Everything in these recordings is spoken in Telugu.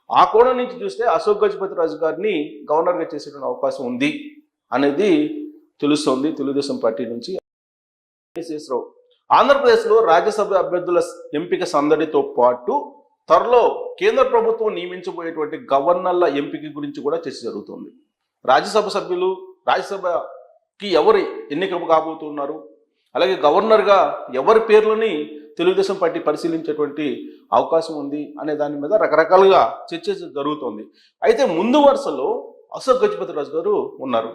ఆ కోణం నుంచి చూస్తే అశోక్ గజపతి రాజు గారిని గవర్నర్గా చేసేటువంటి అవకాశం ఉంది అనేది తెలుస్తోంది తెలుగుదేశం పార్టీ నుంచి. కేశేశ్వరరావు ఆంధ్రప్రదేశ్లో రాజ్యసభ అభ్యర్థుల ఎంపిక సందడితో పాటు త్వరలో కేంద్ర ప్రభుత్వం నియమించబోయేటువంటి గవర్నర్ల ఎంపిక గురించి కూడా చర్చ జరుగుతుంది. రాజ్యసభ సభ్యులు, రాజ్యసభకి ఎవరు ఎన్నిక కాబోతున్నారు, అలాగే గవర్నర్గా ఎవరి పేర్లని తెలుగుదేశం పార్టీ పరిశీలించేటువంటి అవకాశం ఉంది అనే దాని మీద రకరకాలుగా చర్చ జరుగుతోంది. అయితే ముందు వరుసలో అశోక్ గజపతి రాజు గారు ఉన్నారు.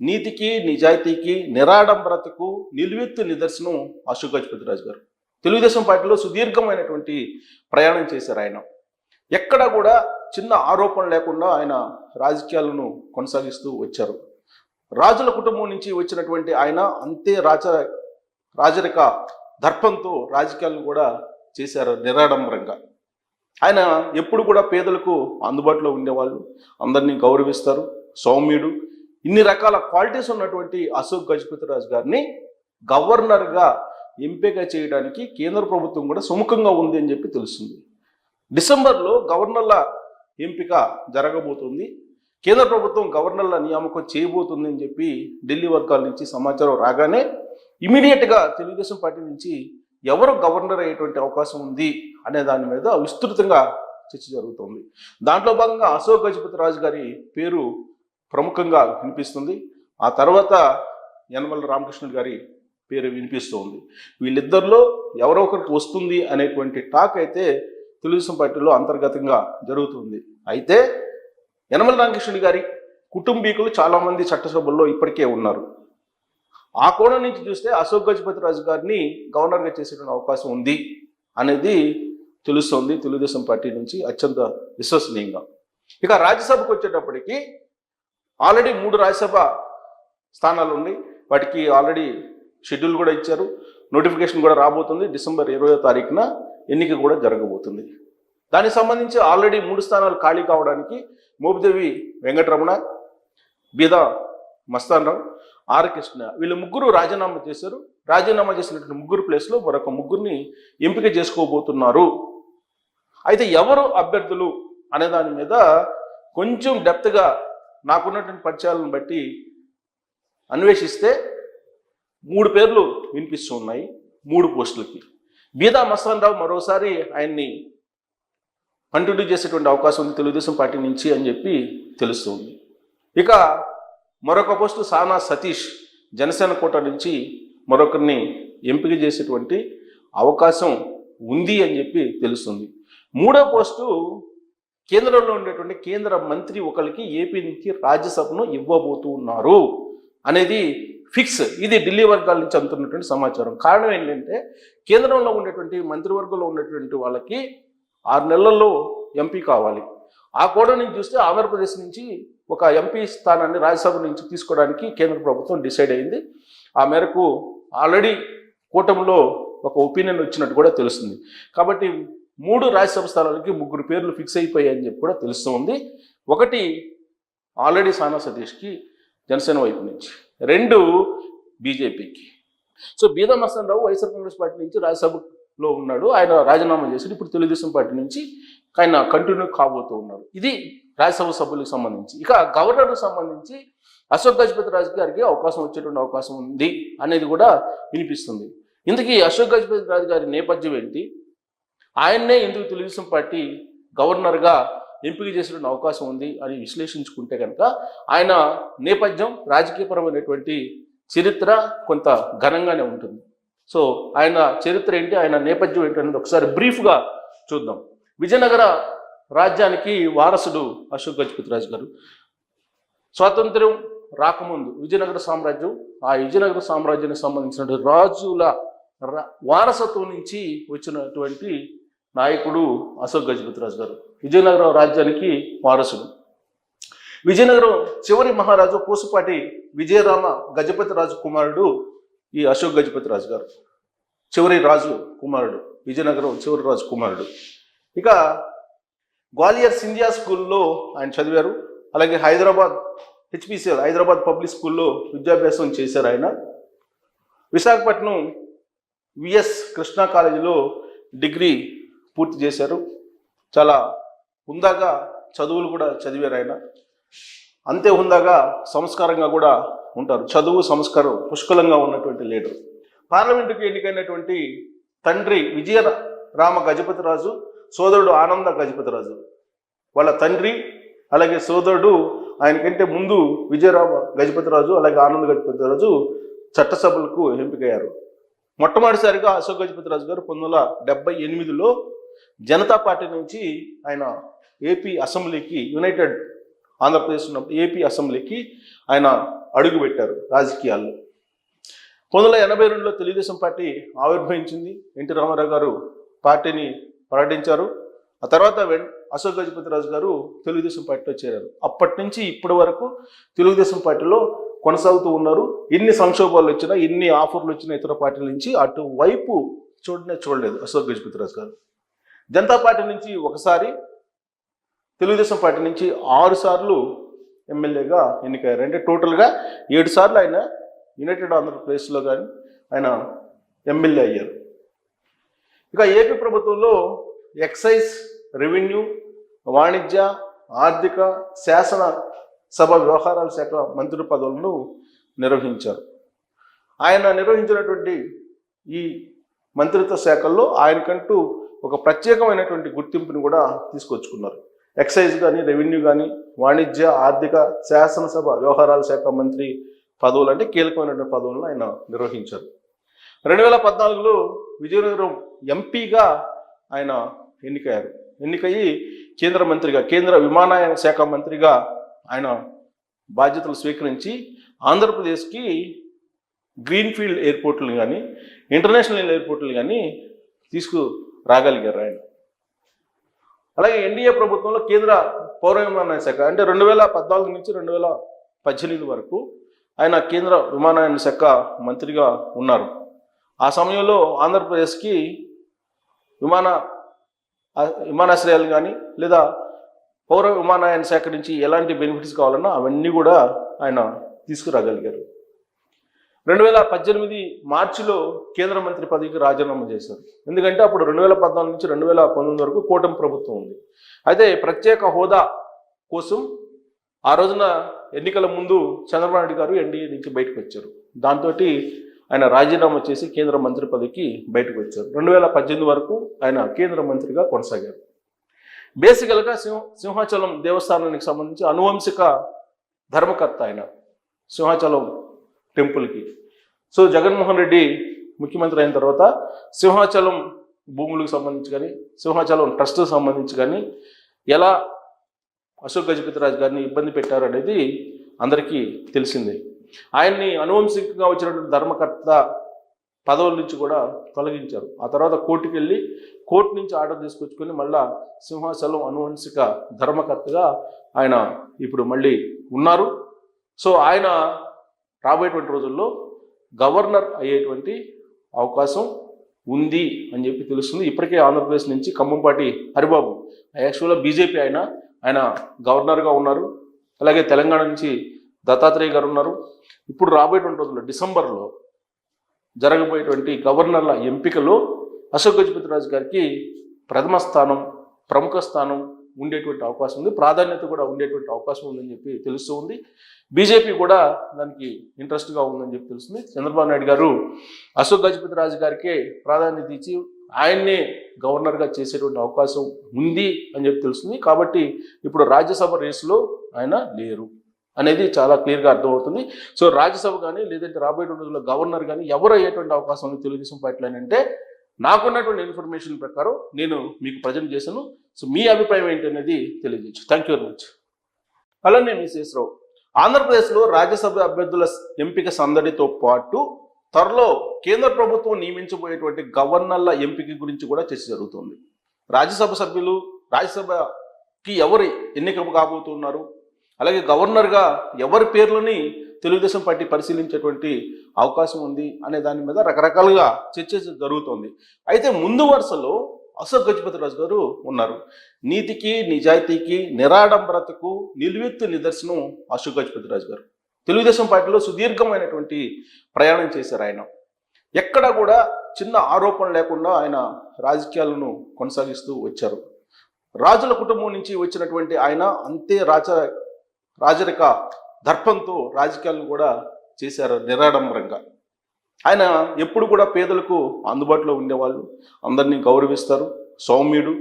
నీతికి, నిజాయితీకి, నిరాడంబరతకు నిలువెత్తు నిదర్శనం అశోక్ గజపతి రాజు గారు. తెలుగుదేశం పార్టీలో సుదీర్ఘమైనటువంటి ప్రయాణం చేశారు ఆయన. ఎక్కడ కూడా చిన్న ఆరోపణ లేకుండా ఆయన రాజకీయాలను కొనసాగిస్తూ వచ్చారు. రాజుల కుటుంబం నుంచి వచ్చినటువంటి ఆయన అంతే రాజరిక దర్పంతో రాజకీయాలను కూడా చేశారు నిరాడంబరంగా. ఆయన ఎప్పుడు కూడా పేదలకు అందుబాటులో ఉండేవాళ్ళు, అందరినీ గౌరవిస్తారు, సౌమ్యుడు. ఇన్ని రకాల క్వాలిటీస్ ఉన్నటువంటి అశోక్ గజపతి రాజు గారిని గవర్నర్గా ఎంపిక చేయడానికి కేంద్ర ప్రభుత్వం కూడా సుముఖంగా ఉంది అని చెప్పి తెలుస్తుంది. డిసెంబర్లో గవర్నర్ల ఎంపిక జరగబోతుంది, కేంద్ర ప్రభుత్వం గవర్నర్ల నియామకం చేయబోతుంది అని చెప్పి ఢిల్లీ వర్గాల నుంచి సమాచారం రాగానే ఇమీడియట్గా తెలుగుదేశం పార్టీ నుంచి ఎవరు గవర్నర్ అయ్యేటువంటి అవకాశం ఉంది అనే దాని మీద విస్తృతంగా చర్చ జరుగుతుంది. దాంట్లో భాగంగా అశోక్ గజపతి రాజు గారి పేరు ప్రముఖంగా వినిపిస్తుంది. ఆ తర్వాత యనమల రామకృష్ణుడు గారి పేరు వినిపిస్తుంది. వీళ్ళిద్దరిలో ఎవరో ఒకరికి వస్తుంది అనేటువంటి టాక్ అయితే తెలుగుదేశం పార్టీలో అంతర్గతంగా జరుగుతుంది. అయితే యనమల రామకృష్ణుడి గారి కుటుంబీకులు చాలామంది చట్టసభల్లో ఇప్పటికే ఉన్నారు. ఆ కోణం నుంచి చూస్తే అశోక్ గజపతి రాజు గారిని గవర్నర్గా చేసేటువంటి అవకాశం ఉంది అనేది తెలుస్తోంది తెలుగుదేశం పార్టీ నుంచి అత్యంత విశ్వసనీయంగా. ఇక రాజ్యసభకు వచ్చేటప్పటికి ఆల్రెడీ 3 రాజ్యసభ స్థానాలు ఉన్నాయి. వాటికి ఆల్రెడీ షెడ్యూల్ కూడా ఇచ్చారు, నోటిఫికేషన్ కూడా రాబోతుంది. డిసెంబర్ 20వ తారీఖున ఎన్నిక కూడా జరగబోతుంది. దానికి సంబంధించి ఆల్రెడీ 3 స్థానాలు ఖాళీ కావడానికి మోపిదేవి వెంకటరమణ, బీదా మస్తాన్ రావు, ఆర్ కృష్ణ వీళ్ళు ముగ్గురు రాజీనామా చేశారు. రాజీనామా చేసినటువంటి ముగ్గురు ప్లేస్లో మరొక ముగ్గురిని ఎంపిక చేసుకోబోతున్నారు. అయితే ఎవరు అభ్యర్థులు అనే దాని మీద కొంచెం డెప్త్గా నాకున్నటువంటి పరిచయాలను బట్టి అన్వేషిస్తే 3 పేర్లు వినిపిస్తూ ఉన్నాయి 3 పోస్టులకి. బీదా మస్తాన్ రావు మరోసారి ఆయన్ని కంటిన్యూ చేసేటువంటి అవకాశం ఉంది తెలుగుదేశం పార్టీ నుంచి అని చెప్పి తెలుస్తుంది. ఇక మరొక పోస్టు సానా సతీష్ జనసేన కోట నుంచి మరొకరిని ఎంపిక చేసేటువంటి అవకాశం ఉంది అని చెప్పి తెలుస్తుంది. 3వ పోస్టు కేంద్రంలో ఉండేటువంటి కేంద్ర మంత్రి ఒకరికి ఏపీ నుంచి రాజ్యసభను ఇవ్వబోతున్నారు అనేది ఫిక్స్. ఇది ఢిల్లీ వర్గాల నుంచి అందుతున్నటువంటి సమాచారం. కారణం ఏంటంటే కేంద్రంలో ఉండేటువంటి మంత్రివర్గంలో ఉన్నటువంటి వాళ్ళకి 6 నెలల్లో ఎంపీ కావాలి. ఆ కోణం నుంచి చూస్తే ఆంధ్రప్రదేశ్ నుంచి ఒక ఎంపీ స్థానాన్ని రాజ్యసభ నుంచి తీసుకోవడానికి కేంద్ర ప్రభుత్వం డిసైడ్ అయింది. ఆ మేరకు ఆల్రెడీ కూటమిలో ఒక ఒపీనియన్ వచ్చినట్టు కూడా తెలుస్తుంది. కాబట్టి 3 రాజ్యసభ స్థానాలకి 3 పేర్లు ఫిక్స్ అయిపోయాయని చెప్పి కూడా తెలుస్తుంది. ఒకటి ఆల్రెడీ సానా సతీష్కి జనసేన వైపు నుంచి, 2 బీజేపీకి. సో బీదా మస్తాన్ రావు వైఎస్ఆర్ కాంగ్రెస్ పార్టీ నుంచి రాజ్యసభలో ఉన్నాడు, ఆయన రాజీనామా చేసి ఇప్పుడు తెలుగుదేశం పార్టీ నుంచి ఆయన కంటిన్యూ కాబోతూ ఉన్నారు. ఇది రాజ్యసభ సభ్యులకు సంబంధించి. ఇక గవర్నర్కు సంబంధించి అశోక్ గజపతి రాజు గారికి అవకాశం వచ్చేటువంటి అవకాశం ఉంది అనేది కూడా వినిపిస్తుంది. ఇందుకీ అశోక్ గజపతి రాజు గారి నేపథ్యం ఏంటి, ఆయన్నే ఎందుకు తెలుగుదేశం పార్టీ గవర్నర్గా ఎంపిక చేసేటువంటి అవకాశం ఉంది అని విశ్లేషించుకుంటే కనుక ఆయన నేపథ్యం రాజకీయపరమైనటువంటి చరిత్ర కొంత ఘనంగానే ఉంటుంది. సో ఆయన చరిత్ర ఏంటి, ఆయన నేపథ్యం ఏంటి అనేది ఒకసారి బ్రీఫ్గా చూద్దాం. విజయనగర రాజ్యానికి వారసుడు అశోక్ గజపతి రాజు గారు. స్వాతంత్ర్యం రాకముందు విజయనగర సామ్రాజ్యం, ఆ విజయనగర సామ్రాజ్యానికి సంబంధించిన రాజుల వారసత్వం నుంచి వచ్చినటువంటి నాయకుడు అశోక్ గజపతి రాజు గారు. విజయనగరం రాజ్యానికి వారసుడు. విజయనగరం చివరి మహారాజు పూసపాటి విజయరామ గజపతి రాజు కుమారుడు ఈ అశోక్ గజపతి రాజు గారు. చివరి రాజు కుమారుడు, విజయనగరం చివరి రాజు కుమారుడు. ఇక గ్వాలియర్ సింధియా స్కూల్లో ఆయన చదివారు. అలాగే హైదరాబాద్ హెచ్పిసిఎల్ హైదరాబాద్ పబ్లిక్ స్కూల్లో విద్యాభ్యాసం చేశారు ఆయన. విశాఖపట్నం విఎస్ కృష్ణా కాలేజీలో డిగ్రీ పూర్తి చేశారు. చాలా హుందాగా చదువులు కూడా చదివారు ఆయన. అంతే హుందాగా సంస్కారంగా కూడా ఉంటారు. చదువు సంస్కారం పుష్కలంగా ఉన్నటువంటి లీడర్. పార్లమెంటుకు ఎన్నికైనటువంటి తండ్రి విజయరామ గజపతిరాజు, సోదరుడు ఆనంద గజపతిరాజు, వాళ్ళ తండ్రి అలాగే సోదరుడు ఆయనకంటే ముందు విజయరామ గజపతిరాజు అలాగే ఆనంద గజపతిరాజు చట్టసభలకు ఎంపికయ్యారు. మొట్టమొదటిసారిగా అశోక్ గజపతిరాజు గారు 1978లో జనతా పార్టీ నుంచి ఆయన ఏపీ అసెంబ్లీకి, యునైటెడ్ ఆంధ్రప్రదేశ్ ఉన్నప్పుడు ఏపీ అసెంబ్లీకి ఆయన అడుగుపెట్టారు రాజకీయాల్లో. 1982లో తెలుగుదేశం పార్టీ ఆవిర్భవించింది. ఎన్టీ రామారావు గారు పార్టీని ప్రకటించారు. ఆ తర్వాత అశోక్ గజపతిరాజు గారు తెలుగుదేశం పార్టీలో చేరారు. అప్పటి నుంచి ఇప్పటి వరకు తెలుగుదేశం పార్టీలో కొనసాగుతూ ఉన్నారు. ఎన్ని సంక్షోభాలు వచ్చినా, ఎన్ని ఆఫర్లు వచ్చినా ఇతర పార్టీల నుంచి అటువైపు చూడలేదు అశోక్ గజపతిరాజు గారు. జనతా పార్టీ నుంచి ఒకసారి, తెలుగుదేశం పార్టీ నుంచి 6 సార్లు ఎమ్మెల్యేగా ఎన్నికయ్యారు. అంటే టోటల్గా 7 సార్లు ఆయన యునైటెడ్ ఆంధ్రప్రదేశ్లో కానీ ఆయన ఎమ్మెల్యే అయ్యారు. ఇక ఏపీ ప్రభుత్వంలో ఎక్సైజ్, రెవెన్యూ, వాణిజ్య, ఆర్థిక, శాసన సభ వ్యవహారాల శాఖ మంత్రి పదవులను నిర్వహించారు. ఆయన నిర్వహించినటువంటి ఈ మంత్రిత్వ శాఖల్లో ఆయనకంటూ ఒక ప్రత్యేకమైనటువంటి గుర్తింపుని కూడా తీసుకొచ్చుకున్నారు. ఎక్సైజ్ కానీ, రెవెన్యూ కానీ, వాణిజ్య, ఆర్థిక, శాసనసభ వ్యవహారాల శాఖ మంత్రి పదవులు అంటే కీలకమైనటువంటి పదవులను ఆయన నిర్వహించారు. 2014లో విజయనగరం ఎంపీగా ఆయన ఎన్నికయ్యారు. ఎన్నికయ్యి కేంద్ర మంత్రిగా, కేంద్ర విమానయాన శాఖ మంత్రిగా ఆయన బాధ్యతలు స్వీకరించి ఆంధ్రప్రదేశ్కి గ్రీన్ఫీల్డ్ ఎయిర్పోర్ట్లు కానీ, ఇంటర్నేషనల్ ఎయిర్పోర్ట్లు కానీ తీసుకురాగలిగారు ఆయన. అలాగే ఎన్డీఏ ప్రభుత్వంలో కేంద్ర పౌర విమానయాన శాఖ అంటే 2014 నుంచి 2018 వరకు ఆయన కేంద్ర విమానయాన శాఖ మంత్రిగా ఉన్నారు. ఆ సమయంలో ఆంధ్రప్రదేశ్కి విమానాశ్రయాలు కానీ లేదా పౌర విమానయాన శాఖ నుంచి ఎలాంటి బెనిఫిట్స్ కావాలన్నా అవన్నీ కూడా ఆయన తీసుకురాగలిగారు. 2018 మార్చిలో కేంద్ర మంత్రి పదవికి రాజీనామా చేశారు. ఎందుకంటే అప్పుడు 2014 నుంచి 2019 వరకు కూటమి ప్రభుత్వం ఉంది. అయితే ప్రత్యేక హోదా కోసం ఆ రోజున ఎన్నికల ముందు చంద్రబాబు నాయుడు గారు ఎన్డీఏ నుంచి బయటకు వచ్చారు. దాంతో ఆయన రాజీనామా చేసి కేంద్ర మంత్రి పదవికి బయటకు వచ్చారు. 2018 వరకు ఆయన కేంద్ర మంత్రిగా కొనసాగారు. బేసికల్గా సింహాచలం దేవస్థానానికి సంబంధించి అనువంశిక ధర్మకర్త ఆయన, సింహాచలం టెంపుల్కి. సో జగన్మోహన్ రెడ్డి ముఖ్యమంత్రి అయిన తర్వాత సింహాచలం భూములకు సంబంధించి కానీ, సింహాచలం ట్రస్ట్కి సంబంధించి కానీ ఎలా అశోక్ గజపతిరాజు గారిని ఇబ్బంది పెట్టారు అనేది అందరికీ తెలిసిందే. ఆయన్ని అనువంశికంగా వచ్చినటువంటి ధర్మకర్త పదవుల నుంచి కూడా తొలగించారు. ఆ తర్వాత కోర్టుకు వెళ్ళి కోర్టు నుంచి ఆర్డర్ తీసుకొచ్చుకొని మళ్ళా సింహాచలం అనువంశిక ధర్మకర్తగా ఆయన ఇప్పుడు మళ్ళీ ఉన్నారు. సో ఆయన రాబోయేటువంటి రోజుల్లో గవర్నర్ అయ్యేటువంటి అవకాశం ఉంది అని చెప్పి తెలుస్తుంది. ఇప్పటికే ఆంధ్రప్రదేశ్ నుంచి ఖమ్మంపాటి హరిబాబు, యాక్చువల్గా బీజేపీ ఆయన గవర్నర్గా ఉన్నారు. అలాగే తెలంగాణ నుంచి దత్తాత్రేయ గారు ఉన్నారు. ఇప్పుడు రాబోయేటువంటి రోజుల్లో డిసెంబర్లో జరగబోయేటువంటి గవర్నర్ల ఎంపికలో అశోక్ గజపతిరాజు గారికి ప్రథమ స్థానం, ప్రముఖ స్థానం ఉండేటువంటి అవకాశం ఉంది, ప్రాధాన్యత కూడా ఉండేటువంటి అవకాశం ఉందని చెప్పి తెలుస్తూ ఉంది. బీజేపీ కూడా దానికి ఇంట్రెస్ట్గా ఉందని చెప్పి తెలుస్తుంది. చంద్రబాబు నాయుడు గారు అశోక్ గజపతిరాజు గారికే ప్రాధాన్యత ఇచ్చి ఆయన్నే గవర్నర్గా చేసేటువంటి అవకాశం ఉంది అని చెప్పి తెలుస్తుంది. కాబట్టి ఇప్పుడు రాజ్యసభ రేసులో ఆయన లేరు అనేది చాలా క్లియర్గా అర్థమవుతుంది. సో రాజ్యసభ కానీ లేదంటే రాబోయే రోజుల్లో గవర్నర్ కానీ ఎవరు అయ్యేటువంటి అవకాశం ఉంది తెలుగుదేశం పార్టీలో అంటే నాకున్నటువంటి ఇన్ఫర్మేషన్ ప్రకారం నేను మీకు ప్రజెంట్ చేశాను. సో మీ అభిప్రాయం ఏంటనేది తెలియజేయచ్చు. Thank you very much. అలానే మిసేశ్రావు, ఆంధ్రప్రదేశ్లో రాజ్యసభ అభ్యర్థుల ఎంపిక సందడితో పాటు త్వరలో కేంద్ర ప్రభుత్వం నియమించబోయేటువంటి గవర్నర్ల ఎంపిక గురించి కూడా చర్చ జరుగుతుంది. రాజ్యసభ సభ్యులు, రాజ్యసభకి ఎవరు ఎన్నిక కాబోతున్నారు, అలాగే గవర్నర్గా ఎవరి పేర్లని తెలుగుదేశం పార్టీ పరిశీలించేటువంటి అవకాశం ఉంది అనే దాని మీద రకరకాలుగా చర్చ జరుగుతోంది. అయితే ముందు వరుసలో అశోక్ గజపతిరాజు గారు ఉన్నారు. నీతికి, నిజాయితీకి, నిరాడంబరతకు నిలువెత్తు నిదర్శనం అశోక్ గజపతిరాజు గారు. తెలుగుదేశం పార్టీలో సుదీర్ఘమైనటువంటి ప్రయాణం చేశారు ఆయన. ఎక్కడ కూడా చిన్న ఆరోపణ లేకుండా ఆయన రాజకీయాలను కొనసాగిస్తూ వచ్చారు. రాజుల కుటుంబం నుంచి వచ్చినటువంటి ఆయన అంతే రాజరిక దర్పంతో రాజకీయాలను కూడా చేశారు నిరాడంబరంగా. ఆయన ఎప్పుడు కూడా పేదలకు అందుబాటులో ఉండేవాళ్ళు, అందరినీ గౌరవిస్తారు, సౌమ్యుడు.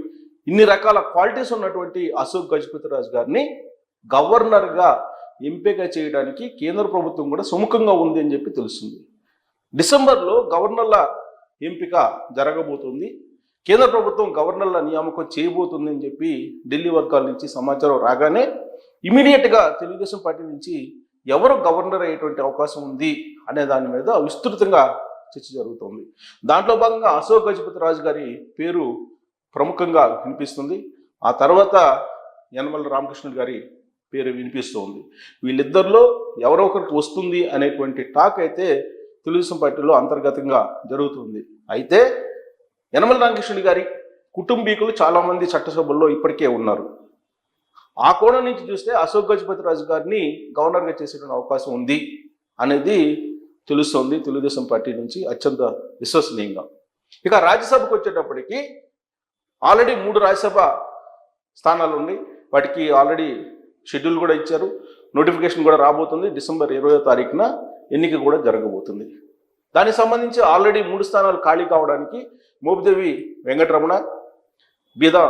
ఇన్ని రకాల క్వాలిటీస్ ఉన్నటువంటి అశోక్ గజపతిరాజు గారిని గవర్నర్గా ఎంపిక చేయడానికి కేంద్ర ప్రభుత్వం కూడా సుముఖంగా ఉంది అని చెప్పి తెలుస్తుంది. డిసెంబర్లో గవర్నర్ల ఎంపిక జరగబోతుంది, కేంద్ర ప్రభుత్వం గవర్నర్ల నియామకం చేయబోతుంది అని చెప్పి ఢిల్లీ వర్గాల నుంచి సమాచారం రాగానే ఇమీడియట్గా తెలుగుదేశం పార్టీ నుంచి ఎవరు గవర్నర్ అయ్యేటువంటి అవకాశం ఉంది అనే దాని మీద విస్తృతంగా చర్చ జరుగుతుంది. దాంట్లో భాగంగా అశోక్ గజపతిరాజు గారి పేరు ప్రముఖంగా వినిపిస్తుంది. ఆ తర్వాత యనమల రామకృష్ణుడు గారి పేరు వినిపిస్తూ ఉంది. వీళ్ళిద్దరిలో ఎవరో ఒకరికి వస్తుంది అనేటువంటి టాక్ అయితే తెలుగుదేశం పార్టీలో అంతర్గతంగా జరుగుతుంది. అయితే యనమల రామకృష్ణుడి గారి కుటుంబీకులు చాలామంది చట్టసభల్లో ఇప్పటికే ఉన్నారు. ఆ కోణం నుంచి చూస్తే అశోక్ గజపతిరాజు గారిని గవర్నర్గా చేసేటువంటి అవకాశం ఉంది అనేది తెలుస్తోంది తెలుగుదేశం పార్టీ నుంచి అత్యంత విశ్వసనీయంగా. ఇక రాజ్యసభకు వచ్చేటప్పటికి ఆల్రెడీ 3 రాజ్యసభ స్థానాలు ఉన్నాయి. వాటికి ఆల్రెడీ షెడ్యూల్ కూడా ఇచ్చారు, నోటిఫికేషన్ కూడా రాబోతుంది. డిసెంబర్ 20వ తారీఖున ఎన్నిక కూడా జరగబోతుంది. దానికి సంబంధించి ఆల్రెడీ 3 స్థానాలు ఖాళీ కావడానికి మోపిదేవి వెంకటరమణ, బీదా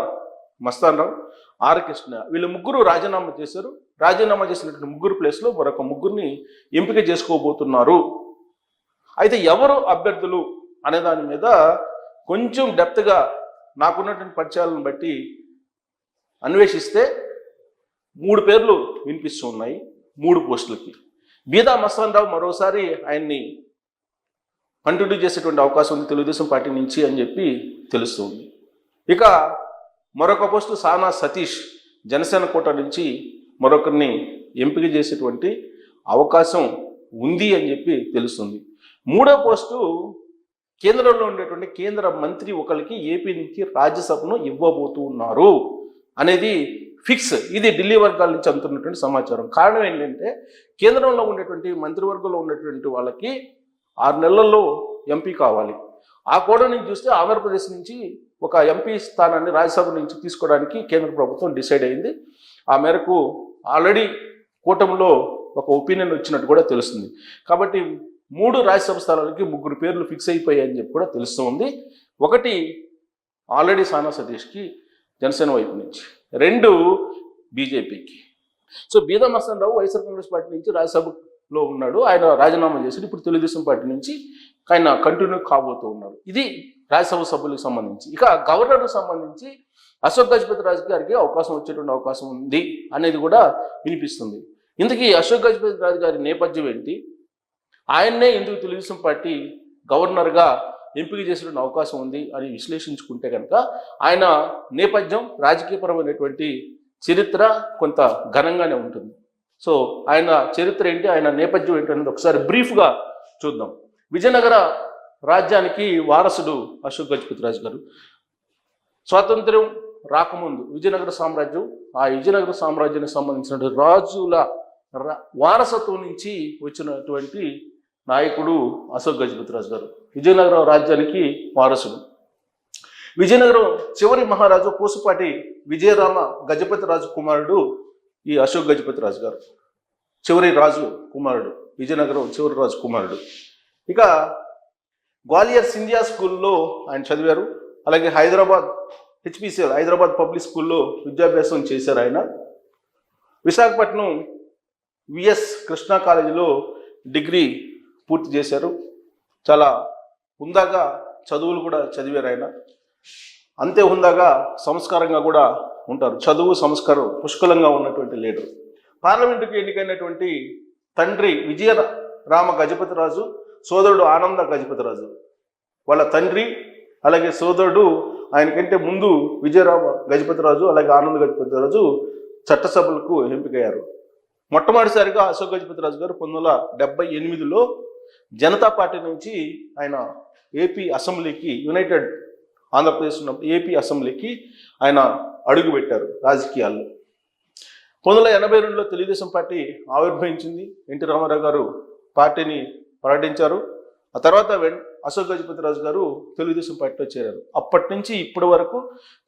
మస్తానరావు, ఆర్ కృష్ణ వీళ్ళు ముగ్గురు రాజీనామా చేశారు. రాజీనామా చేసినటువంటి ముగ్గురు ప్లేస్లో మరొక ముగ్గురిని ఎంపిక చేసుకోబోతున్నారు. అయితే ఎవరు అభ్యర్థులు అనే దాని మీద కొంచెం డెప్త్గా నాకున్నటువంటి పరిచయాలను బట్టి అన్వేషిస్తే 3 పేర్లు వినిపిస్తూ ఉన్నాయి 3 పోస్టులకి. బీదా మస్తానరావు మరోసారి ఆయన్ని కంటిన్యూ చేసేటువంటి అవకాశం ఉంది తెలుగుదేశం పార్టీ నుంచి అని చెప్పి తెలుస్తుంది. ఇక మరొక పోస్టు సానా సతీష్ జనసేన కోట నుంచి మరొకరిని ఎంపిక చేసేటువంటి అవకాశం ఉంది అని చెప్పి తెలుస్తుంది. 3వ పోస్టు కేంద్రంలో ఉండేటువంటి కేంద్ర మంత్రి ఒకరికి ఏపీ నుంచి రాజ్యసభను ఇవ్వబోతూ ఉన్నారు అనేది ఫిక్స్. ఇది ఢిల్లీ వర్గాల నుంచి అందుతున్నటువంటి సమాచారం. కారణం ఏంటంటే కేంద్రంలో ఉండేటువంటి మంత్రివర్గంలో ఉన్నటువంటి వాళ్ళకి 6 నెలల్లో ఎంపీ కావాలి. ఆ కోణం నుంచి చూస్తే ఆంధ్రప్రదేశ్ నుంచి ఒక ఎంపీ స్థానాన్ని రాజ్యసభ నుంచి తీసుకోవడానికి కేంద్ర ప్రభుత్వం డిసైడ్ అయింది. ఆ మేరకు ఆల్రెడీ కూటమిలో ఒక ఒపీనియన్ వచ్చినట్టు కూడా తెలుస్తుంది. కాబట్టి 3 రాజ్యసభ స్థానాలకి 3 పేర్లు ఫిక్స్ అయిపోయాయని చెప్పి కూడా తెలుస్తుంది. ఒకటి ఆల్రెడీ సానా సతీష్కి జనసేన వైపు నుంచి, 2 బీజేపీకి. సో బీదా మస్తానరావు వైఎస్ఆర్ కాంగ్రెస్ పార్టీ నుంచి రాజ్యసభలో ఉన్నాడు, ఆయన రాజీనామా చేసి ఇప్పుడు తెలుగుదేశం పార్టీ నుంచి ఆయన కంటిన్యూ కాబోతూ ఉన్నారు. ఇది రాజ్యసభ సభ్యులకు సంబంధించి. ఇక గవర్నర్కు సంబంధించి అశోక్ గజపతిరాజు గారికి అవకాశం వచ్చేటువంటి అవకాశం ఉంది అనేది కూడా వినిపిస్తుంది. ఇందుకీ అశోక్ గజపతిరాజు గారి నేపథ్యం ఏంటి, ఆయన్నే ఎందుకు తెలుగుదేశం పార్టీ గవర్నర్గా ఎంపిక చేసేటువంటి అవకాశం ఉంది అని విశ్లేషించుకుంటే కనుక ఆయన నేపథ్యం రాజకీయపరమైనటువంటి చరిత్ర కొంత ఘనంగానే ఉంటుంది. సో ఆయన చరిత్ర ఏంటి, ఆయన నేపథ్యం ఏంటి అనేది ఒకసారి బ్రీఫ్గా చూద్దాం. విజయనగర రాజ్యానికి వారసుడు అశోక్ గజపతిరాజు గారు. స్వాతంత్ర్యం రాకముందు విజయనగర సామ్రాజ్యం, ఆ విజయనగర సామ్రాజ్యానికి సంబంధించిన రాజుల వారసత్వం నుంచి వచ్చినటువంటి నాయకుడు అశోక్ గజపతిరాజు గారు. విజయనగరం రాజ్యానికి వారసుడు. విజయనగరం చివరి మహారాజు పూసపాటి విజయరామ గజపతిరాజు కుమారుడు ఈ అశోక్ గజపతిరాజు గారు. చివరి రాజు కుమారుడు, విజయనగరం చివరి రాజు కుమారుడు. ఇక గ్వాలియర్ సింధియా స్కూల్లో ఆయన చదివారు. అలాగే హైదరాబాద్ హెచ్పిసిఎల్ హైదరాబాద్ పబ్లిక్ స్కూల్లో విద్యాభ్యాసం చేశారు ఆయన. విశాఖపట్నం విఎస్ కృష్ణా కాలేజీలో డిగ్రీ పూర్తి చేశారు. చాలా హుందాగా చదువులు కూడా చదివారు ఆయన. అంతే హుందాగా సంస్కారంగా కూడా ఉంటారు. చదువు సంస్కారం పుష్కలంగా ఉన్నటువంటి లీడర్. పార్లమెంటుకు ఎన్నికైనటువంటి తండ్రి విజయరామ గజపతిరాజు, సోదరుడు ఆనంద గజపతిరాజు, వాళ్ళ తండ్రి అలాగే సోదరుడు ఆయనకంటే ముందు విజయరామ గజపతిరాజు అలాగే ఆనంద గజపతిరాజు చట్టసభలకు ఎంపికయ్యారు. మొట్టమొదటిసారిగా అశోక్ గజపతిరాజు గారు 1978లో జనతా పార్టీ నుంచి ఆయన ఏపీ అసెంబ్లీకి, యునైటెడ్ ఆంధ్రప్రదేశ్ ఏపీ అసెంబ్లీకి ఆయన అడుగుపెట్టారు రాజకీయాల్లో. 1982లో తెలుగుదేశం పార్టీ ఆవిర్భవించింది. ఎన్టీ రామారావు గారు పార్టీని ప్రకటించారు. ఆ తర్వాత అశోక్ గజపతిరాజు గారు తెలుగుదేశం పార్టీలో చేరారు. అప్పటి నుంచి ఇప్పటి వరకు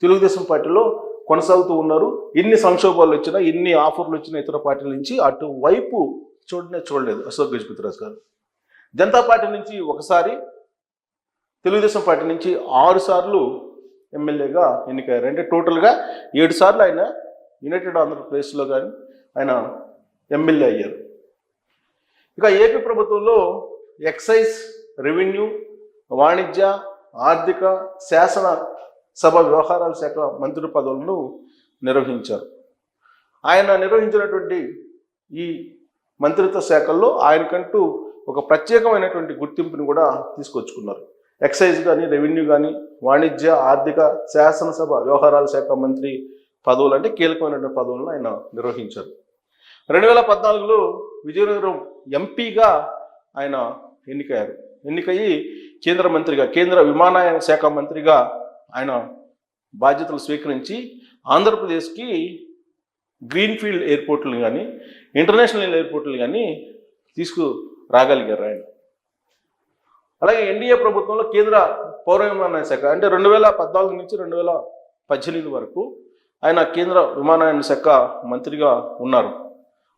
తెలుగుదేశం పార్టీలో కొనసాగుతూ ఉన్నారు. ఇన్ని సంక్షోభాలు వచ్చినా, ఇన్ని ఆఫర్లు వచ్చిన ఇతర పార్టీల నుంచి అటువైపు చూడలేదు అశోక్ గజపతిరాజు గారు. జనతా పార్టీ నుంచి ఒకసారి, తెలుగుదేశం పార్టీ నుంచి 6 సార్లు ఎమ్మెల్యేగా ఎన్నికయ్యారు. అంటే టోటల్గా 7 సార్లు ఆయన యునైటెడ్ ఆంధ్రప్రదేశ్లో కానీ ఆయన ఎమ్మెల్యే అయ్యారు. ఇక ఏపీ ప్రభుత్వంలో ఎక్సైజ్, రెవెన్యూ, వాణిజ్య, ఆర్థిక, శాసన సభ వ్యవహారాల శాఖ మంత్రి పదవులను నిర్వహించారు. ఆయన నిర్వహించినటువంటి ఈ మంత్రిత్వ శాఖల్లో ఆయనకంటూ ఒక ప్రత్యేకమైనటువంటి గుర్తింపుని కూడా తీసుకొచ్చుకున్నారు. ఎక్సైజ్ కానీ, రెవెన్యూ కానీ, వాణిజ్య, ఆర్థిక, శాసనసభ వ్యవహారాల శాఖ మంత్రి పదవులు అంటే కీలకమైనటువంటి పదవులను ఆయన నిర్వహించారు. 2014లో విజయనగరం ఎంపీగా ఆయన ఎన్నికయ్యారు. ఎన్నికయ్యి కేంద్ర మంత్రిగా, కేంద్ర విమానయాన శాఖ మంత్రిగా ఆయన బాధ్యతలు స్వీకరించి ఆంధ్రప్రదేశ్కి గ్రీన్ఫీల్డ్ ఎయిర్పోర్ట్లు కానీ, ఇంటర్నేషనల్ ఎయిర్పోర్ట్లు కానీ తీసుకురాగలిగారు ఆయన. అలాగే ఎన్డీఏ ప్రభుత్వంలో కేంద్ర పౌర విమానయాన శాఖ అంటే 2014 నుంచి 2018 వరకు ఆయన కేంద్ర విమానయాన శాఖ మంత్రిగా ఉన్నారు.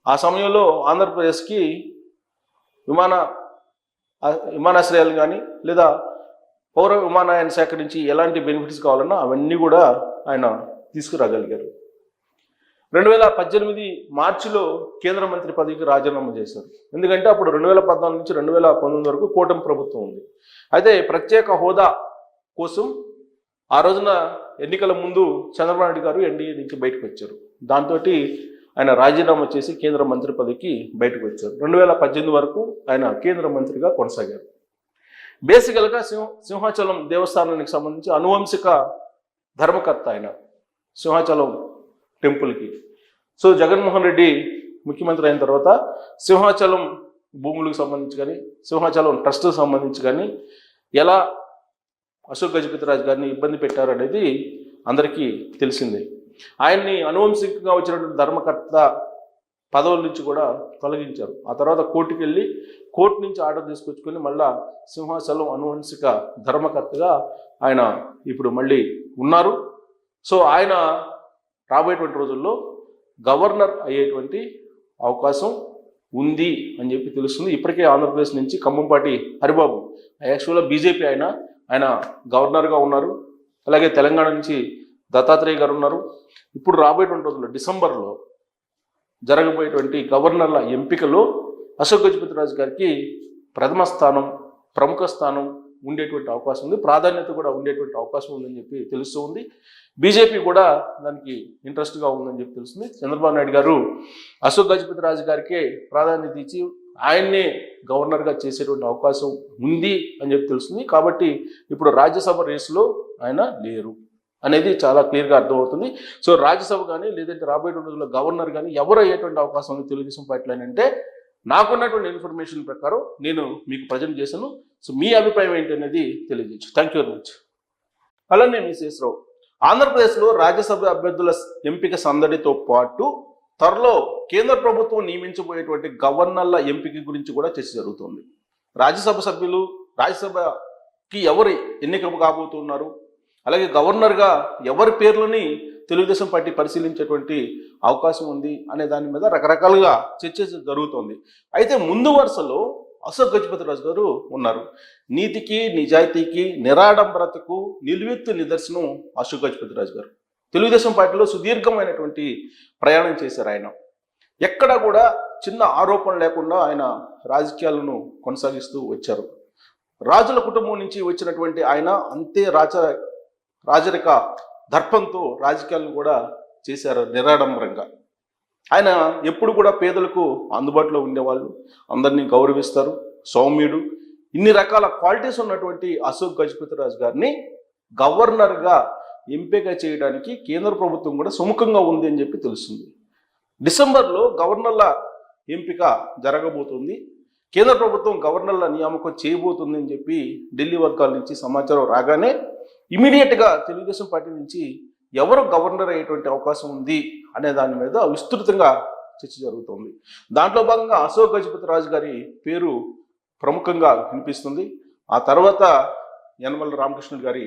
ఆ సమయంలో ఆంధ్రప్రదేశ్కి విమానాశ్రయాలు కానీ లేదా పౌర విమానయాన శాఖ నుంచి ఎలాంటి బెనిఫిట్స్ కావాలన్నా అవన్నీ కూడా ఆయన తీసుకురాగలిగారు. 2018 మార్చిలో కేంద్ర మంత్రి పదవికి రాజీనామా చేశారు. ఎందుకంటే అప్పుడు 2014 నుంచి 2019 వరకు కూటమి ప్రభుత్వం ఉంది. అయితే ప్రత్యేక హోదా కోసం ఆ రోజున ఎన్నికల ముందు చంద్రబాబు నాయుడు గారు ఎన్డీఏ నుంచి బయటకు వచ్చారు. దాంతో ఆయన రాజీనామా చేసి కేంద్ర మంత్రి పదవికి బయటకు వచ్చారు. 2018 వరకు ఆయన కేంద్ర మంత్రిగా కొనసాగారు. బేసికల్గా సింహాచలం దేవస్థానానికి సంబంధించి అనువంశిక ధర్మకర్త ఆయన, సింహాచలం టెంపుల్కి. సో జగన్మోహన్ రెడ్డి ముఖ్యమంత్రి అయిన తర్వాత సింహాచలం భూములకు సంబంధించి కానీ, సింహాచలం ట్రస్ట్కి సంబంధించి కానీ ఎలా అశోక్ గజపతిరాజు గారిని ఇబ్బంది పెట్టారు అనేది అందరికీ తెలిసిందే. ఆయన్ని అనువంశికంగా వచ్చినటువంటి ధర్మకర్త పదవుల నుంచి కూడా తొలగించారు. ఆ తర్వాత కోర్టుకి వెళ్ళి కోర్టు నుంచి ఆర్డర్ తీసుకొచ్చుకొని మళ్ళా సింహాచలం అనువంశిక ధర్మకర్తగా ఆయన ఇప్పుడు మళ్ళీ ఉన్నారు. సో ఆయన రాబోయేటువంటి రోజుల్లో గవర్నర్ అయ్యేటువంటి అవకాశం ఉంది అని చెప్పి తెలుస్తుంది. ఇప్పటికే ఆంధ్రప్రదేశ్ నుంచి ఖమ్మంపాటి హరిబాబు యాక్చువల్గా బీజేపీ ఆయన గవర్నర్గా ఉన్నారు. అలాగే తెలంగాణ నుంచి దత్తాత్రేయ గారు ఉన్నారు. ఇప్పుడు రాబోయేటువంటి రోజుల్లో డిసెంబర్లో జరగబోయేటువంటి గవర్నర్ల ఎంపికలో అశోక్ గజపతిరాజు గారికి ప్రథమ స్థానం, ప్రముఖ స్థానం ఉండేటువంటి అవకాశం ఉంది, ప్రాధాన్యత కూడా ఉండేటువంటి అవకాశం ఉందని చెప్పి తెలుస్తూ ఉంది. బీజేపీ కూడా దానికి ఇంట్రెస్ట్గా ఉందని చెప్పి తెలుస్తుంది. చంద్రబాబు నాయుడు గారు అశోక్ గజపతిరాజు గారికే ప్రాధాన్యత ఇచ్చి ఆయన్నే గవర్నర్గా చేసేటువంటి అవకాశం ఉంది అని చెప్పి తెలుస్తుంది. కాబట్టి ఇప్పుడు రాజ్యసభ రేసులో ఆయన లేరు అనేది చాలా క్లియర్గా అర్థమవుతుంది. సో రాజ్యసభ కానీ లేదంటే రాబోయే రోజుల్లో గవర్నర్ కానీ ఎవరు అయ్యేటువంటి అవకాశం ఉంది తెలుగుదేశం పార్టీలో అంటే నాకున్నటువంటి ఇన్ఫర్మేషన్ ప్రకారం నేను మీకు ప్రజెంట్ చేశాను. సో మీ అభిప్రాయం ఏంటి అనేది తెలియజేయచ్చు. Thank you very much. అలానే మీ శేషరావు, ఆంధ్రప్రదేశ్లో రాజ్యసభ అభ్యర్థుల ఎంపిక సందడితో పాటు త్వరలో కేంద్ర ప్రభుత్వం నియమించబోయేటువంటి గవర్నర్ల ఎంపిక గురించి కూడా చర్చ జరుగుతుంది. రాజ్యసభ సభ్యులు, రాజ్యసభకి ఎవరు ఎన్నిక కాబోతున్నారు, అలాగే గవర్నర్గా ఎవరి పేర్లని తెలుగుదేశం పార్టీ పరిశీలించేటువంటి అవకాశం ఉంది అనే దాని మీద రకరకాలుగా చర్చ జరుగుతోంది. అయితే ముందు వరుసలో అశోక్ గజపతిరాజు గారు ఉన్నారు. నీతికి, నిజాయితీకి, నిరాడంబరతకు నిలువెత్తు నిదర్శనం అశోక్ గజపతిరాజు గారు. తెలుగుదేశం పార్టీలో సుదీర్ఘమైనటువంటి ప్రయాణం చేశారు ఆయన. ఎక్కడా కూడా చిన్న ఆరోపణ లేకుండా ఆయన రాజకీయాలను కొనసాగిస్తూ వచ్చారు. రాజుల కుటుంబం నుంచి వచ్చినటువంటి ఆయన అంతే రాజరిక దర్పంతో రాజకీయాలను కూడా చేశారు నిరాడంబరంగా. ఆయన ఎప్పుడు కూడా పేదలకు అందుబాటులో ఉండేవాళ్ళు, అందరినీ గౌరవిస్తారు, సౌమ్యుడు. ఇన్ని రకాల క్వాలిటీస్ ఉన్నటువంటి అశోక్ గజపతిరాజు గారిని గవర్నర్గా ఎంపిక చేయడానికి కేంద్ర ప్రభుత్వం కూడా సుముఖంగా ఉంది అని చెప్పి తెలుస్తుంది. డిసెంబర్లో గవర్నర్ల ఎంపిక జరగబోతుంది. కేంద్ర ప్రభుత్వం గవర్నర్ల నియామకం చేయబోతుంది అని చెప్పి ఢిల్లీ వర్గాల నుంచి సమాచారం రాగానే ఇమీడియట్గా తెలుగుదేశం పార్టీ నుంచి ఎవరు గవర్నర్ అయ్యేటువంటి అవకాశం ఉంది అనే దాని మీద విస్తృతంగా చర్చ జరుగుతుంది. దాంట్లో భాగంగా అశోక్ గజపతిరాజు గారి పేరు ప్రముఖంగా వినిపిస్తుంది. ఆ తర్వాత యనమల రామకృష్ణుడు గారి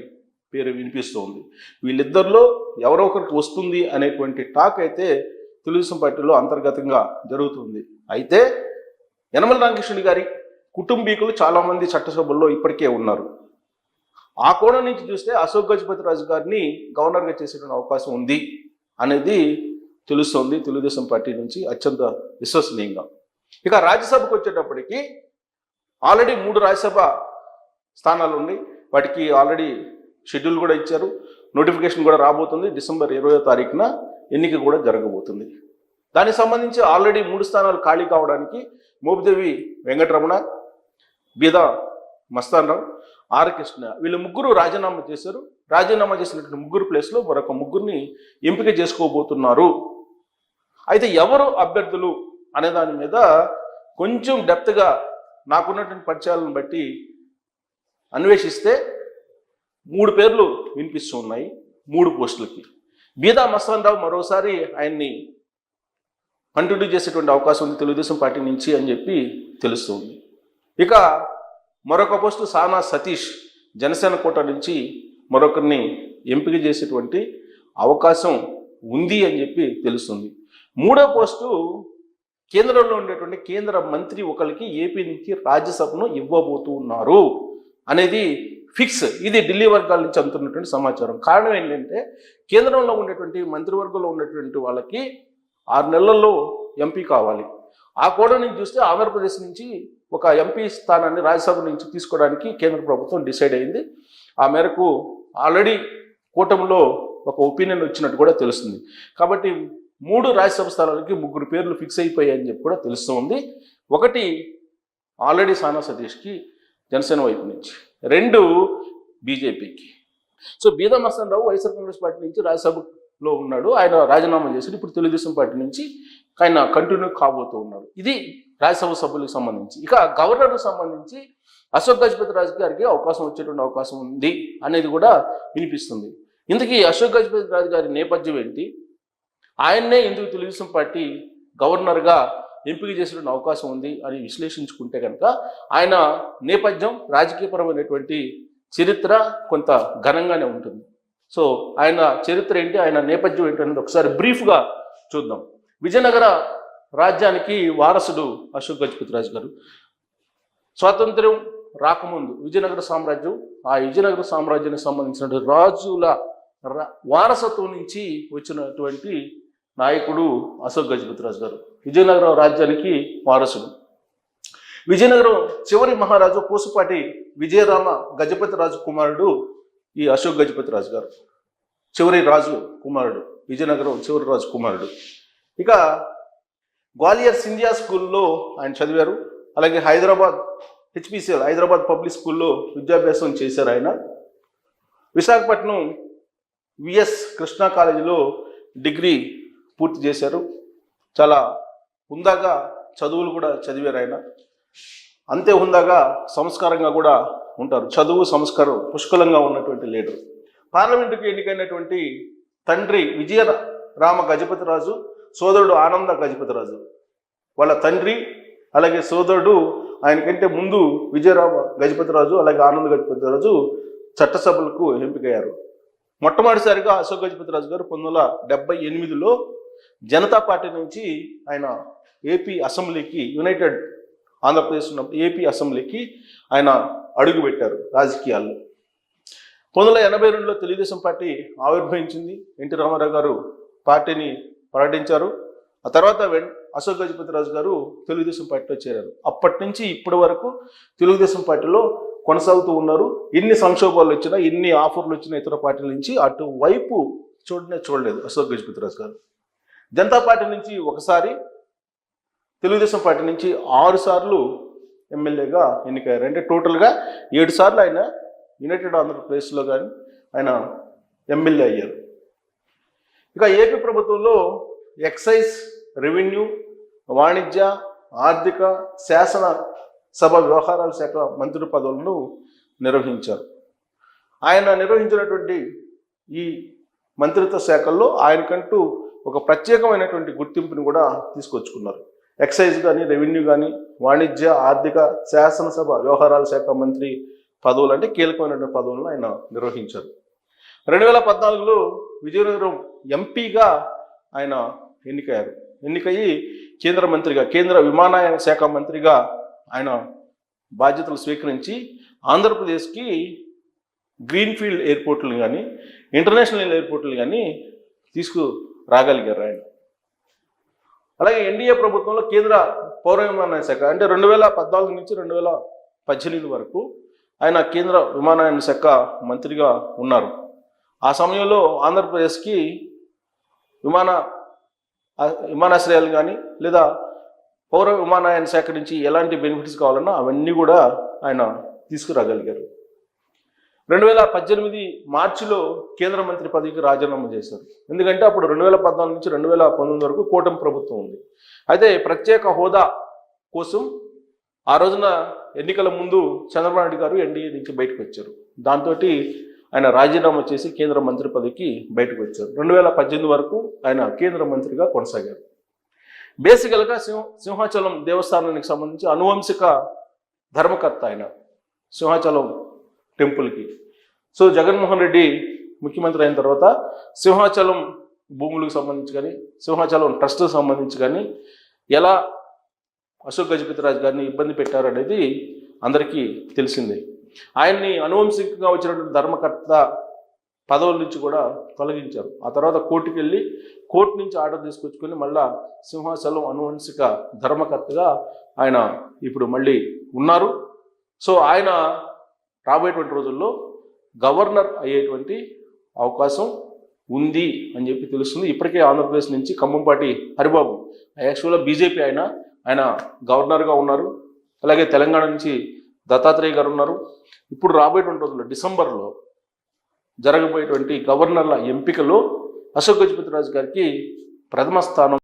పేరు వినిపిస్తోంది. వీళ్ళిద్దరిలో ఎవరో ఒకరికి వస్తుంది అనేటువంటి టాక్ అయితే తెలుగుదేశం పార్టీలో అంతర్గతంగా జరుగుతుంది. అయితే యనమల రామకృష్ణుడి గారి కుటుంబీకులు చాలామంది చట్టసభల్లో ఇప్పటికే ఉన్నారు. ఆ కోణం నుంచి చూస్తే అశోక్ గజపతి రాజు గారిని గవర్నర్గా చేసేటువంటి అవకాశం ఉంది అనేది తెలుస్తోంది తెలుగుదేశం పార్టీ నుంచి అత్యంత విశ్వసనీయంగా. ఇక రాజ్యసభకు వచ్చేటప్పటికి ఆల్రెడీ 3 రాజ్యసభ స్థానాలు ఉన్నాయి. వాటికి ఆల్రెడీ షెడ్యూల్ కూడా ఇచ్చారు. నోటిఫికేషన్ కూడా రాబోతుంది. డిసెంబర్ 20వ తారీఖున ఎన్నిక కూడా జరగబోతుంది. దానికి సంబంధించి ఆల్రెడీ 3 స్థానాలు ఖాళీ కావడానికి మోపిదేవి వెంకటరమణ, బీదా మస్తాన్ రావు, ఆర్ కృష్ణ వీళ్ళు ముగ్గురు రాజీనామా చేశారు. రాజీనామా చేసినటువంటి ముగ్గురు ప్లేస్లో మరొక ముగ్గురిని ఎంపిక చేసుకోబోతున్నారు. అయితే ఎవరు అభ్యర్థులు అనే దాని మీద కొంచెం డెప్త్గా నాకున్నటువంటి పరిచయాలను బట్టి అన్వేషిస్తే 3 పేర్లు వినిపిస్తూ ఉన్నాయి 3 పోస్టులకి. బీదా మస్తాన్ రావు మరోసారి ఆయన్ని కంటిన్యూ చేసేటువంటి అవకాశం ఉంది తెలుగుదేశం పార్టీ నుంచి అని చెప్పి తెలుస్తుంది. ఇక మరొక పోస్టు సానా సతీష్ జనసేన కోట నుంచి మరొకరిని ఎంపిక చేసేటువంటి అవకాశం ఉంది అని చెప్పి తెలుస్తుంది. 3వ పోస్టు కేంద్రంలో ఉండేటువంటి కేంద్ర మంత్రి ఒకరికి ఏపీ నుంచి రాజ్యసభను ఇవ్వబోతున్నారు అనేది ఫిక్స్. ఇది ఢిల్లీ వర్గాల నుంచి అందుతున్నటువంటి సమాచారం. కారణం ఏంటంటే కేంద్రంలో ఉండేటువంటి మంత్రివర్గంలో ఉన్నటువంటి వాళ్ళకి 6 నెలల్లో ఎంపీ కావాలి. ఆ కోణం నుంచి చూస్తే ఆంధ్రప్రదేశ్ నుంచి ఒక ఎంపీ స్థానాన్ని రాజ్యసభ నుంచి తీసుకోవడానికి కేంద్ర ప్రభుత్వం డిసైడ్ అయింది. ఆ మేరకు ఆల్రెడీ కూటమిలో ఒక ఒపీనియన్ వచ్చినట్టు కూడా తెలుస్తుంది. కాబట్టి 3 రాజ్యసభ స్థానాలకి 3 పేర్లు ఫిక్స్ అయిపోయాయని చెప్పి కూడా తెలుస్తుంది. ఒకటి ఆల్రెడీ సానా సతీష్కి జనసేన వైపు నుంచి, 2 బీజేపీకి. సో బీదా మస్తాన్ రావు వైఎస్ఆర్ కాంగ్రెస్ పార్టీ నుంచి రాజ్యసభలో ఉన్నాడు. ఆయన రాజీనామా చేసి ఇప్పుడు తెలుగుదేశం పార్టీ నుంచి ఆయన కంటిన్యూ కాబోతూ ఉన్నారు. ఇది రాజ్యసభ సభ్యులకు సంబంధించి. ఇక గవర్నర్కు సంబంధించి అశోక్ గజపతి రాజు గారికి అవకాశం వచ్చేటువంటి అవకాశం ఉంది అనేది కూడా వినిపిస్తుంది. ఇందుకీ అశోక్ గజపతి రాజు గారి నేపథ్యం ఏంటి, ఆయన్నే ఎందుకు తెలుగుదేశం పార్టీ గవర్నర్గా ఎంపిక చేసేటువంటి అవకాశం ఉంది అని విశ్లేషించుకుంటే కనుక ఆయన నేపథ్యం రాజకీయపరమైనటువంటి చరిత్ర కొంత ఘనంగానే ఉంటుంది. సో ఆయన చరిత్ర ఏంటి, ఆయన నేపథ్యం ఏంటి అనేది ఒకసారి బ్రీఫ్గా చూద్దాం. విజయనగర రాజ్యానికి వారసుడు అశోక్ గజపతి రాజు గారు. స్వాతంత్ర్యం రాకముందు విజయనగర సామ్రాజ్యం, ఆ విజయనగర సామ్రాజ్యానికి సంబంధించిన రాజుల వారసత్వం నుంచి వచ్చినటువంటి నాయకుడు అశోక్ గజపతి రాజు గారు. విజయనగరం రాజ్యానికి వారసుడు. విజయనగరం చివరి మహారాజు పూసపాటి విజయరామ గజపతి రాజు కుమారుడు ఈ అశోక్ గజపతి రాజు గారు. చివరి రాజు కుమారుడు, విజయనగరం చివరి రాజు కుమారుడు. ఇక గ్వాలియర్ సింధియా స్కూల్లో ఆయన చదివారు. అలాగే హైదరాబాద్ హెచ్పిసిఎల్ హైదరాబాద్ పబ్లిక్ స్కూల్లో విద్యాభ్యాసం చేశారు ఆయన. విశాఖపట్నం విఎస్ కృష్ణా కాలేజీలో డిగ్రీ పూర్తి చేశారు. చాలా హుందాగా చదువులు కూడా చదివారు ఆయన. అంతే హుందాగా సంస్కారంగా కూడా ఉంటారు. చదువు సంస్కారం పుష్కలంగా ఉన్నటువంటి లీడర్. పార్లమెంటుకి ఎన్నికైనటువంటి తండ్రి విజయరామ గజపతి రాజు, సోదరుడు ఆనంద గజపతి రాజు. వాళ్ళ తండ్రి అలాగే సోదరుడు ఆయనకంటే ముందు విజయరామ గజపతి రాజు అలాగే ఆనంద గజపతి రాజు చట్టసభలకు ఎంపికయ్యారు. మొట్టమొదటిసారిగా అశోక్ గజపతి రాజు గారు 1978లో జనతా పార్టీ నుంచి ఆయన ఏపీ అసెంబ్లీకి, యునైటెడ్ ఆంధ్రప్రదేశ్ ఉన్న ఏపీ అసెంబ్లీకి ఆయన అడుగుపెట్టారు రాజకీయాల్లో. 1982లో తెలుగుదేశం పార్టీ ఆవిర్భవించింది. ఎన్టీ రామారావు గారు పార్టీని ప్రకటించారు. ఆ తర్వాత అశోక్ గజపతి రాజు గారు తెలుగుదేశం పార్టీలో చేరారు. అప్పటి నుంచి ఇప్పటి వరకు తెలుగుదేశం పార్టీలో కొనసాగుతూ ఉన్నారు. ఎన్ని సంక్షోభాలు వచ్చినా, ఎన్ని ఆఫర్లు వచ్చినా ఇతర పార్టీల నుంచి అటువైపు చూడలేదు అశోక్ గజపతి రాజు గారు. జనతా పార్టీ నుంచి ఒకసారి, తెలుగుదేశం పార్టీ నుంచి 6 సార్లు ఎమ్మెల్యేగా ఎన్నికయ్యారు. అంటే టోటల్గా 7 సార్లు ఆయన యునైటెడ్ ఆంధ్రప్రదేశ్లో కానీ ఆయన ఎమ్మెల్యే అయ్యారు. ఇక ఏపీ ప్రభుత్వంలో ఎక్సైజ్, రెవెన్యూ, వాణిజ్య, ఆర్థిక, శాసన సభ వ్యవహారాల శాఖ మంత్రి పదవులను నిర్వహించారు. ఆయన నిర్వహించినటువంటి ఈ మంత్రిత్వ శాఖల్లో ఆయనకంటూ ఒక ప్రత్యేకమైనటువంటి గుర్తింపుని కూడా తీసుకొచ్చుకున్నారు. ఎక్సైజ్ కానీ, రెవెన్యూ కానీ, వాణిజ్య, ఆర్థిక, శాసనసభ వ్యవహారాల శాఖ మంత్రి పదవులు అంటే కీలకమైనటువంటి పదవులను ఆయన నిర్వహించారు. 2014లో విజయనగరం ఎంపీగా ఆయన ఎన్నికయ్యారు. ఎన్నికయ్యి కేంద్ర మంత్రిగా, కేంద్ర విమానయాన శాఖ మంత్రిగా ఆయన బాధ్యతలు స్వీకరించి ఆంధ్రప్రదేశ్కి గ్రీన్ఫీల్డ్ ఎయిర్పోర్ట్లు కానీ ఇంటర్నేషనల్ ఎయిర్పోర్ట్లు కానీ తీసుకురాగలిగారు ఆయన. అలాగే ఎన్డీఏ ప్రభుత్వంలో కేంద్ర పౌర విమానయాన శాఖ అంటే 2014 నుంచి 2018 వరకు ఆయన కేంద్ర విమానయాన శాఖ మంత్రిగా ఉన్నారు. ఆ సమయంలో ఆంధ్రప్రదేశ్కి విమానాశ్రయాలు కానీ లేదా పౌర విమానయాన శాఖ నుంచి ఎలాంటి బెనిఫిట్స్ కావాలన్నా అవన్నీ కూడా ఆయన తీసుకురాగలిగారు. 2018 మార్చిలో కేంద్ర మంత్రి పదవికి రాజీనామా చేశారు. ఎందుకంటే అప్పుడు 2014 నుంచి 2019 వరకు కూటమి ప్రభుత్వం ఉంది. అయితే ప్రత్యేక హోదా కోసం ఆ రోజున ఎన్నికల ముందు చంద్రబాబు నాయుడు గారు ఎన్డీఏ నుంచి బయటకు వచ్చారు. దాంతో ఆయన రాజీనామా చేసి కేంద్ర మంత్రి పదవికి బయటకు వచ్చారు. 2018 వరకు ఆయన కేంద్ర మంత్రిగా కొనసాగారు. బేసికల్గా సింహాచలం దేవస్థానానికి సంబంధించి అనువంశిక ధర్మకర్త ఆయన సింహాచలం టెంపుల్కి. సో జగన్మోహన్ రెడ్డి ముఖ్యమంత్రి అయిన తర్వాత సింహాచలం భూములకు సంబంధించి కానీ సింహాచలం ట్రస్ట్కి సంబంధించి కానీ ఎలా అశోక్ గజపతిరాజు గారిని ఇబ్బంది పెట్టారు అనేది అందరికీ తెలిసిందే. ఆయన్ని అనువంశికంగా వచ్చినటువంటి ధర్మకర్త పదవుల నుంచి కూడా తొలగించారు. ఆ తర్వాత కోర్టుకు వెళ్ళి కోర్టు నుంచి ఆర్డర్ తీసుకొచ్చుకొని మళ్ళా సింహాచలం అనువంశిక ధర్మకర్తగా ఆయన ఇప్పుడు మళ్ళీ ఉన్నారు. సో ఆయన రాబోయేటువంటి రోజుల్లో గవర్నర్ అయ్యేటువంటి అవకాశం ఉంది అని చెప్పి తెలుస్తుంది. ఇప్పటికే ఆంధ్రప్రదేశ్ నుంచి ఖమ్మంపాటి హరిబాబు యాక్చువల్గా బీజేపీ ఆయన గవర్నర్గా ఉన్నారు. అలాగే తెలంగాణ నుంచి దత్తాత్రేయ గారు ఉన్నారు. ఇప్పుడు రాబోయేటువంటి రోజుల్లో డిసెంబర్లో జరగబోయేటువంటి గవర్నర్ల ఎంపికలో అశోక్ గజపతిరాజు గారికి ప్రథమ స్థానం